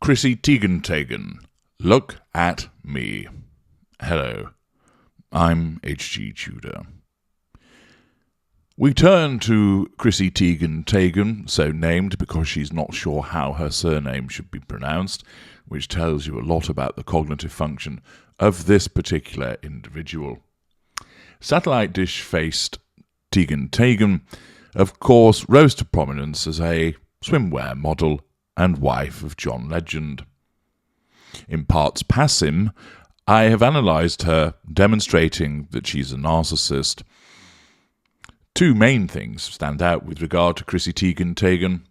Chrissy Teigen. Look at me. Hello, I'm H.G. Tudor. We turn to Chrissy Teigen, so named because she's not sure how her surname should be pronounced, which tells you a lot about the cognitive function of this particular individual. Satellite dish-faced Teigen, of course, rose to prominence as a swimwear model and wife of John Legend. In parts passim, I have analysed her, demonstrating that she's a narcissist. Two main things stand out with regard to Chrissy Teigen.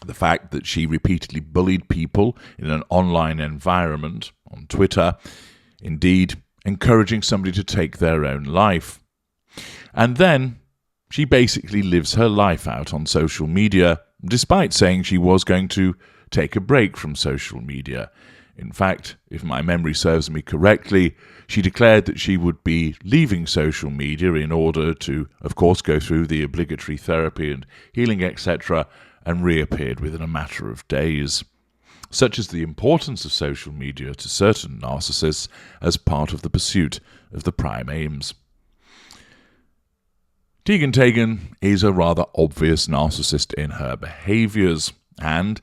The fact that she repeatedly bullied people in an online environment, on Twitter, indeed encouraging somebody to take their own life. And then she basically lives her life out on social media, despite saying she was going to take a break from social media. In fact, if my memory serves me correctly, she declared that she would be leaving social media in order to, of course, go through the obligatory therapy and healing, etc., and reappeared within a matter of days. Such is the importance of social media to certain narcissists as part of the pursuit of the prime aims. Teigen is a rather obvious narcissist in her behaviours, and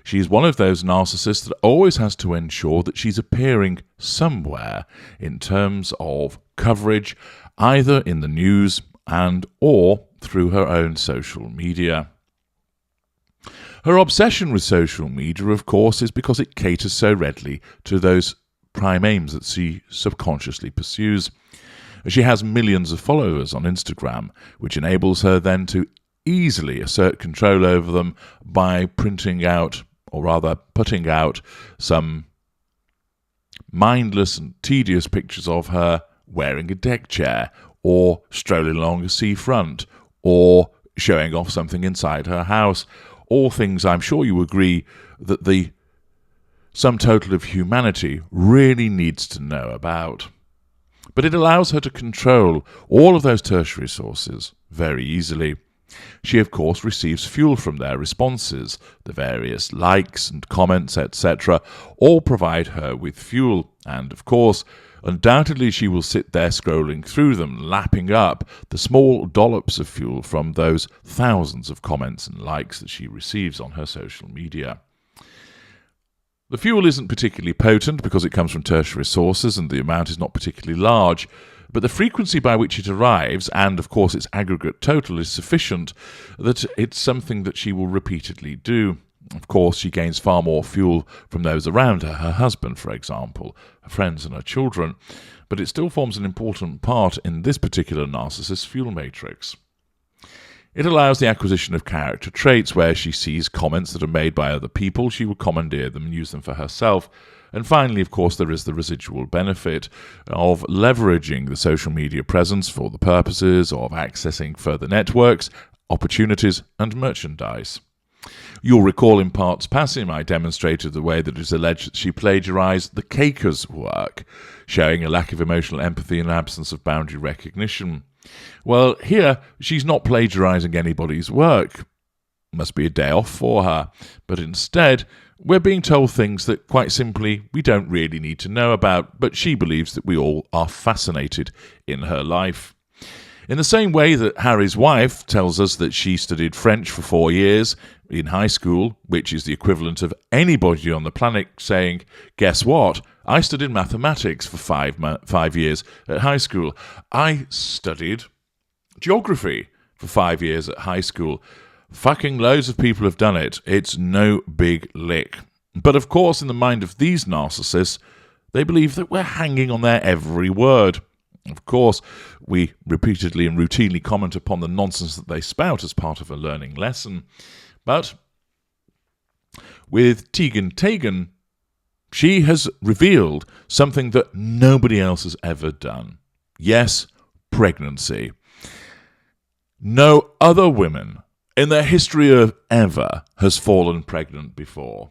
she's one of those narcissists that always has to ensure that she's appearing somewhere in terms of coverage, either in the news and or through her own social media. Her obsession with social media, of course, is because it caters so readily to those prime aims that she subconsciously pursues. She has millions of followers on Instagram, which enables her then to easily assert control over them by putting out some mindless and tedious pictures of her wearing a deck chair, or strolling along a seafront, or showing off something inside her house. All things I'm sure you agree that the sum total of humanity really needs to know about. But it allows her to control all of those tertiary sources very easily. She, of course, receives fuel from their responses. The various likes and comments, etc., all provide her with fuel. And, of course, undoubtedly she will sit there scrolling through them, lapping up the small dollops of fuel from those thousands of comments and likes that she receives on her social media. The fuel isn't particularly potent because it comes from tertiary sources and the amount is not particularly large, but the frequency by which it arrives, and of course its aggregate total, is sufficient that it's something that she will repeatedly do. Of course, she gains far more fuel from those around her husband, for example, her friends and her children, but it still forms an important part in this particular narcissist's fuel matrix. It allows the acquisition of character traits where she sees comments that are made by other people, she will commandeer them and use them for herself. And finally, of course, there is the residual benefit of leveraging the social media presence for the purposes of accessing further networks, opportunities, and merchandise. You'll recall in parts passim I demonstrated the way that it is alleged that she plagiarised the Caker's work, showing a lack of emotional empathy and absence of boundary recognition. Well, here, she's not plagiarising anybody's work. Must be a day off for her. But instead, we're being told things that, quite simply, we don't really need to know about, but she believes that we all are fascinated in her life. In the same way that Harry's wife tells us that she studied French for 4 years in high school, which is the equivalent of anybody on the planet saying, guess what? I studied mathematics for 5 years at high school. I studied geography for 5 years at high school. Fucking loads of people have done it. It's no big lick. But of course, in the mind of these narcissists, they believe that we're hanging on their every word. Of course, we repeatedly and routinely comment upon the nonsense that they spout as part of a learning lesson. But with Teigen, she has revealed something that nobody else has ever done. Yes, pregnancy. No other woman in the history of ever has fallen pregnant before.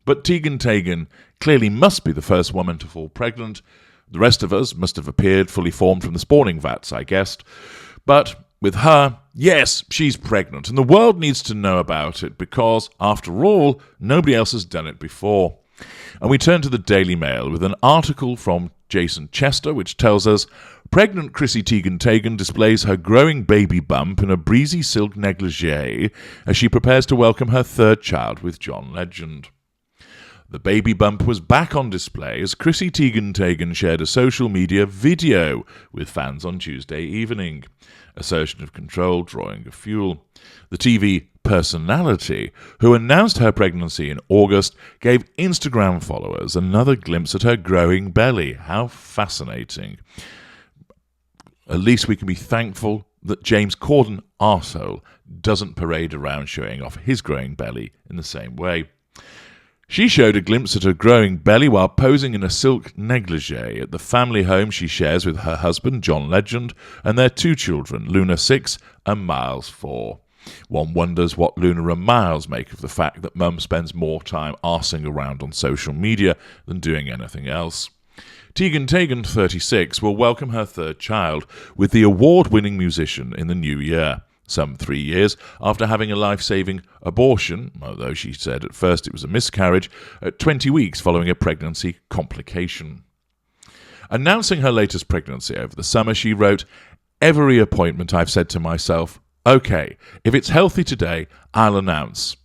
But Teigen clearly must be the first woman to fall pregnant. The rest of us must have appeared fully formed from the spawning vats, I guessed. But with her, yes, she's pregnant, and the world needs to know about it because, after all, nobody else has done it before. And we turn to the Daily Mail with an article from Jason Chester, which tells us, pregnant Chrissy Teigen displays her growing baby bump in a breezy silk negligee as she prepares to welcome her third child with John Legend. The baby bump was back on display as Chrissy Teigen shared a social media video with fans on Tuesday evening. Assertion of control, drawing of fuel. The TV personality, who announced her pregnancy in August, gave Instagram followers another glimpse at her growing belly. How fascinating. At least we can be thankful that James Corden, arsehole, doesn't parade around showing off his growing belly in the same way. She showed a glimpse at her growing belly while posing in a silk negligee at the family home she shares with her husband, John Legend, and their two children, Luna 6 and Miles 4. One wonders what Luna and Miles make of the fact that Mum spends more time arsing around on social media than doing anything else. Teigen, 36, will welcome her third child with the award-winning musician in the new year, some 3 years after having a life-saving abortion, although she said at first it was a miscarriage, at 20 weeks following a pregnancy complication. Announcing her latest pregnancy over the summer, she wrote, "Every appointment I've said to myself, okay, if it's healthy today, I'll announce."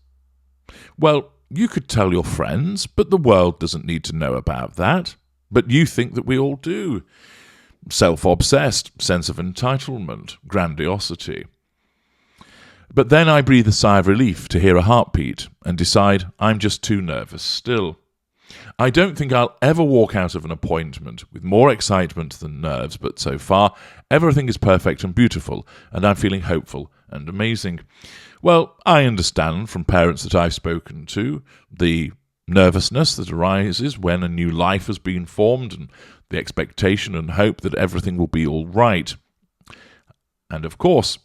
Well, you could tell your friends, but the world doesn't need to know about that. But you think that we all do. Self-obsessed, sense of entitlement, grandiosity. But then I breathe a sigh of relief to hear a heartbeat and decide I'm just too nervous still. I don't think I'll ever walk out of an appointment with more excitement than nerves, but so far everything is perfect and beautiful, and I'm feeling hopeful and amazing. Well, I understand from parents that I've spoken to the nervousness that arises when a new life has been formed and the expectation and hope that everything will be all right. And of course,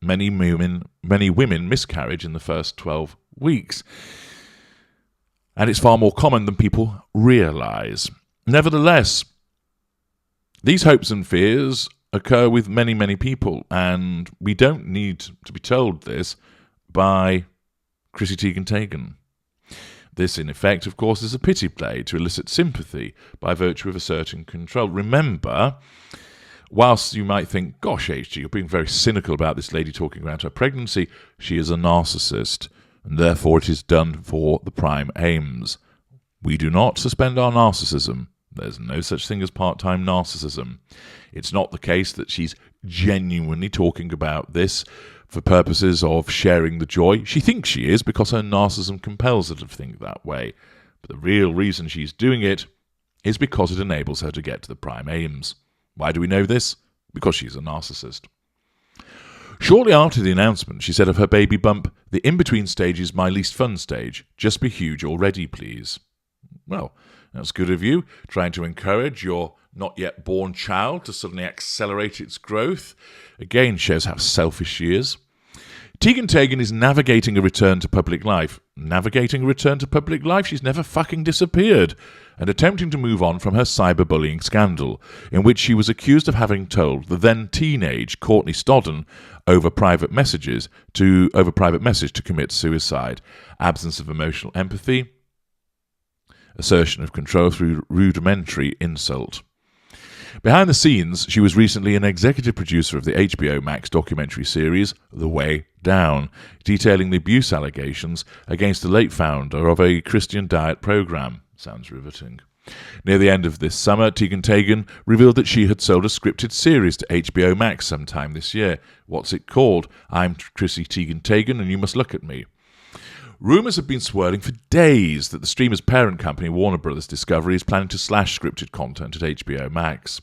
many women miscarriage in the first 12 weeks. And it's far more common than people realise. Nevertheless, these hopes and fears occur with many, many people, and we don't need to be told this by Chrissy Teigen. This, in effect, of course, is a pity play to elicit sympathy by virtue of asserting control. Remember, whilst you might think, gosh, HG, you're being very cynical about this lady talking about her pregnancy, she is a narcissist, and therefore it is done for the prime aims. We do not suspend our narcissism. There's no such thing as part-time narcissism. It's not the case that she's genuinely talking about this for purposes of sharing the joy. She thinks she is because her narcissism compels her to think that way. But the real reason she's doing it is because it enables her to get to the prime aims. Why do we know this? Because she's a narcissist. Shortly after the announcement, she said of her baby bump, "The in-between stage is my least fun stage. Just be huge already, please." Well, that's good of you, trying to encourage your not yet born child to suddenly accelerate its growth. Again, shows how selfish she is. Teigen is navigating a return to public life. Navigating a return to public life? She's never fucking disappeared. And attempting to move on from her cyberbullying scandal, in which she was accused of having told the then teenage Courtney Stodden over private message to commit suicide. Absence of emotional empathy. Assertion of control through rudimentary insult. Behind the scenes, she was recently an executive producer of the HBO Max documentary series The Way Down, detailing the abuse allegations against the late founder of a Christian diet program. Sounds riveting. Near the end of this summer, Teigen revealed that she had sold a scripted series to HBO Max sometime this year. What's it called? I'm Chrissy Teigen and you must look at me. Rumours have been swirling for days that the streamer's parent company, Warner Bros. Discovery, is planning to slash scripted content at HBO Max.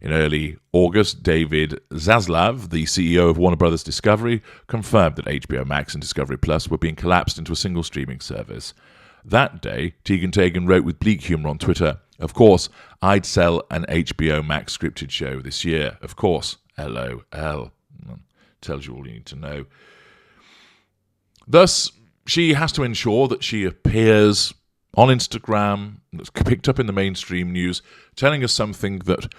In early August, David Zaslav, the CEO of Warner Bros. Discovery, confirmed that HBO Max and Discovery Plus were being collapsed into a single streaming service. That day, Teigen wrote with bleak humour on Twitter, "Of course, I'd sell an HBO Max scripted show this year. Of course, LOL." Tells you all you need to know. Thus, she has to ensure that she appears on Instagram, that's picked up in the mainstream news, telling us something that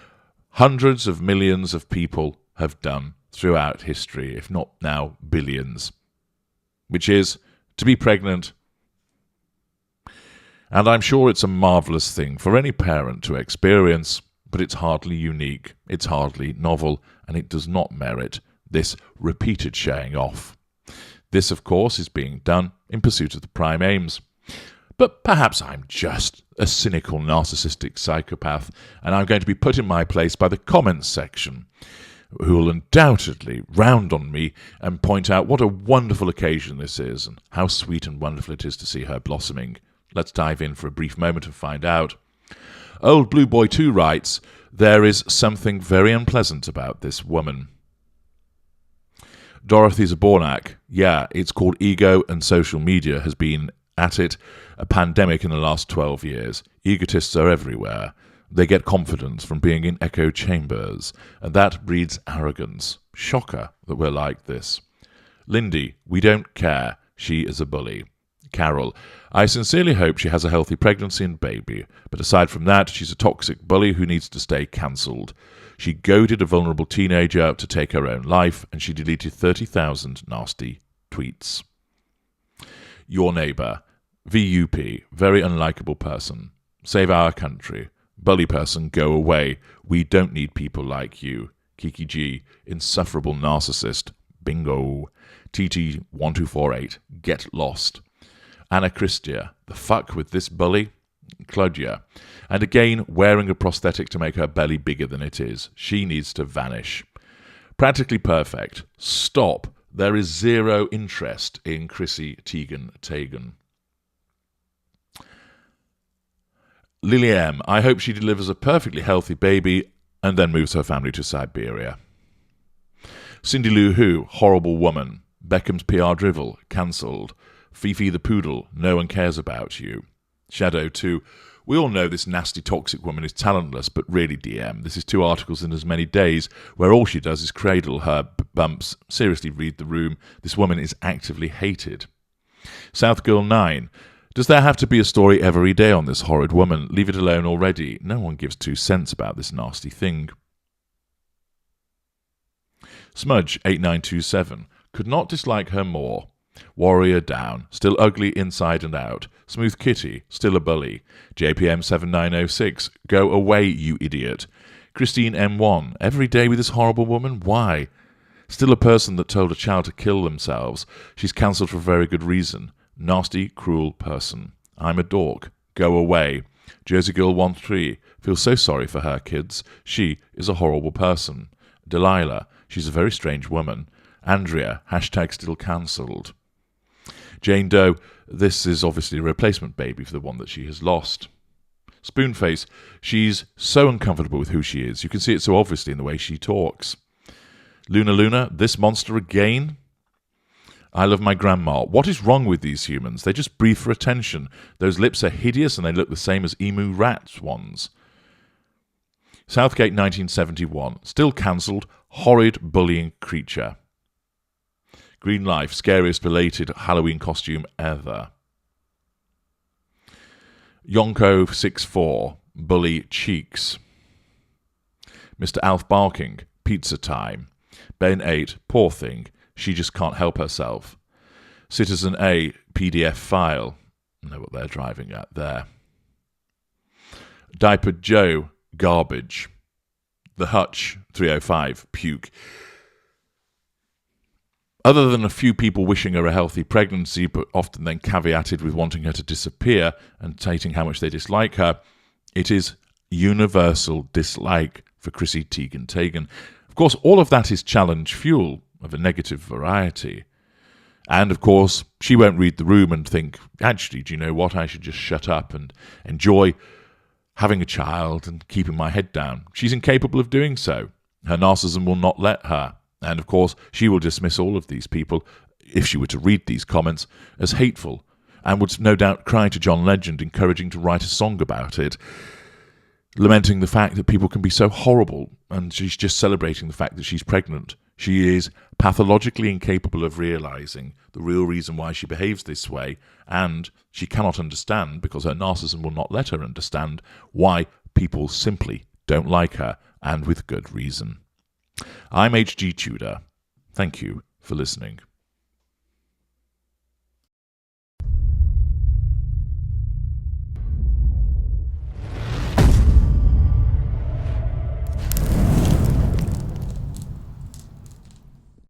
hundreds of millions of people have done throughout history, if not now billions, which is to be pregnant. And I'm sure it's a marvellous thing for any parent to experience, but it's hardly unique, it's hardly novel, and it does not merit this repeated showing off. This, of course, is being done in pursuit of the prime aims. But perhaps I'm just a cynical, narcissistic psychopath, and I'm going to be put in my place by the comments section, who will undoubtedly round on me and point out what a wonderful occasion this is, and how sweet and wonderful it is to see her blossoming. Let's dive in for a brief moment and find out. Old Blue Boy 2 writes, there is something very unpleasant about this woman. Dorothy Zabornak, yeah, it's called ego, and social media has been at it a pandemic in the last 12 years. Egotists are everywhere. They get confidence from being in echo chambers, and that breeds arrogance. Shocker that we're like this. Lindy, we don't care. She is a bully. Carol, I sincerely hope she has a healthy pregnancy and baby, but aside from that, she's a toxic bully who needs to stay cancelled. She goaded a vulnerable teenager to take her own life, and she deleted 30,000 nasty tweets. Your neighbour, VUP, very unlikable person. Save our country. Bully person, go away. We don't need people like you. Kiki G, insufferable narcissist. Bingo. TT1248, get lost. Anna Christia, the fuck with this bully? Claudia, and again wearing a prosthetic to make her belly bigger than it is. She needs to vanish. Practically perfect. Stop. There is zero interest in Chrissy Teigen. Lily M, I hope she delivers a perfectly healthy baby and then moves her family to Siberia. Cindy Lou Who, horrible woman. Beckham's PR drivel, cancelled. Fifi the Poodle, no one cares about you. Shadow 2, we all know this nasty toxic woman is talentless, but really DM, this is 2 articles in as many days where all she does is cradle her bumps. Seriously, read the room. This woman is actively hated. South Girl 9, does there have to be a story every day on this horrid woman? Leave it alone already. No one gives 2 cents about this nasty thing. Smudge 8927, could not dislike her more. Warrior down, still ugly inside and out. Smooth Kitty, still a bully. JPM 7906, go away, you idiot. Christine M1, every day with this horrible woman? Why? Still a person that told a child to kill themselves. She's cancelled for a very good reason. Nasty, cruel person. I'm a dork. Go away. Jersey Girl 13, feel so sorry for her kids. She is a horrible person. Delilah, she's a very strange woman. Andrea, hashtag still cancelled. Jane Doe, this is obviously a replacement baby for the one that she has lost. Spoonface, she's so uncomfortable with who she is. You can see it so obviously in the way she talks. Luna, this monster again? I love my grandma. What is wrong with these humans? They just breathe for attention. Those lips are hideous and they look the same as emu rats ones. Southgate 1971, still cancelled, horrid bullying creature. Green Life, scariest belated Halloween costume ever. Yonko 64, bully cheeks. Mr. Alf Barking, pizza time. Ben 8, poor thing, she just can't help herself. Citizen A, PDF file. I know what they're driving at there. Diapered Joe, garbage. The Hutch 305, puke. Other than a few people wishing her a healthy pregnancy, but often then caveated with wanting her to disappear and stating how much they dislike her, it is universal dislike for Chrissy Teigen. Of course, all of that is challenge fuel of a negative variety. And, of course, she won't read the room and think, actually, do you know what? I should just shut up and enjoy having a child and keeping my head down. She's incapable of doing so. Her narcissism will not let her. And, of course, she will dismiss all of these people, if she were to read these comments, as hateful, and would no doubt cry to John Legend, encouraging to write a song about it, lamenting the fact that people can be so horrible, and she's just celebrating the fact that she's pregnant. She is pathologically incapable of realizing the real reason why she behaves this way, and she cannot understand, because her narcissism will not let her understand, why people simply don't like her, and with good reason. I'm H.G. Tudor. Thank you for listening.